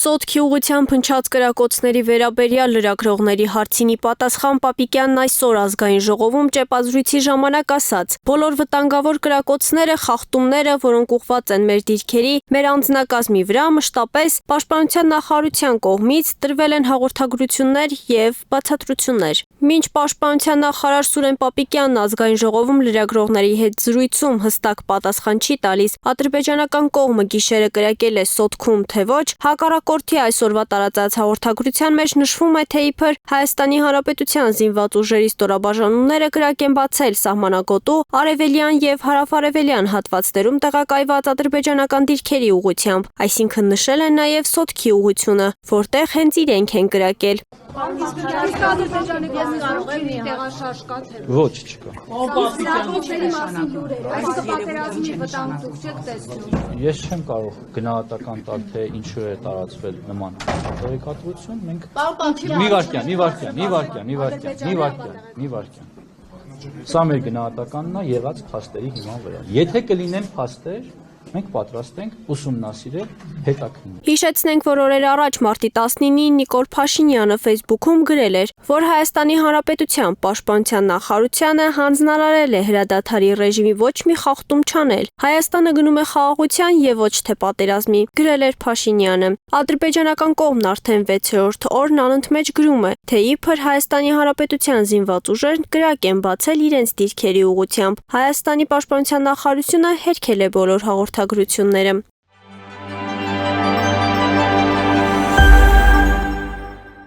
Սոտքի ուղղությամբ փնչած կրակոցների վերաբերյալ լրագրողների հարցինի պատասխան Պապիկյանն այսօր ազգային ժողովում ճեպազրույցի ժամանակ ասաց. «Բոլոր վտանգավոր կրակոցները, խախտումները, որոնք ուղղված են մեր դիրքերի, մեր անձնակազմի վրա, մշտապես Պաշտպանության նախարարության կողմից տրվել են հաղորդագրություններ և բացատրություններ»։ Մինչ Պաշտպանության նախարար Սուրեն Պապիկյանն ազգային ժողովում լրագրողների հետ զրույցում հստակ պատասխան չի տալիս, ադրբեջանական կողմը գիշերը կրակել է Սոտքում, թե ոչ, հակառակորդի այսօրվա տարածած հաղորդագրության մեջ նշվում է, թե իբր Հայաստանի Հանրապետության զինված ուժերի ստորաբաժանումները կրակ են բացել սահմանագոտու արևելյան և հարավ-արևելյան հատվածներում տեղակայված ադրբեջանական դիրքերի ուղղությամբ, այսինքն նշել են նաև Սոտքի ուղղությունը, որտեղ հենց իրենք են կրակել։ Ոչ, չկա։ Ես չեմ կարող գնահատական տալ, թե ինչու է տարածվել նման տեղեկատվություն, մենք մի վարքյան։ Սա մեր գնահատականն է եղած փաստերի հիման վրա։ Եթե կլինեն փաստեր, մենք պատրաստ ենք ուսումնասիրել, հետաքննել։ Հիշեցնենք, որ օրեր առաջ մարտի 19-ին Նիկոլ Փաշինյանը Facebook-ում գրել էր, որ Հայաստանի Հանրապետության Պաշտպանության նախարարությունը հանձնարարել է հրադադարի ռեժիմի ոչ մի խախտում չանել։ Հայաստանը գնում է խաղաղության և ոչ թե պատերազմի, գրել էր Փաշինյանը։ Ադրբեջանական կողմն արդեն 6-րդ օրն անընդմեջ գրում է, թե իբր Հայաստանի Հանրապետության զինված ուժերն կրակ են բացել իրենց դիրքերի ուղղությամբ։ Հայաստանի Պաշտպանության նախարարությունը հերքել է բոլոր հաղորդագրությունները։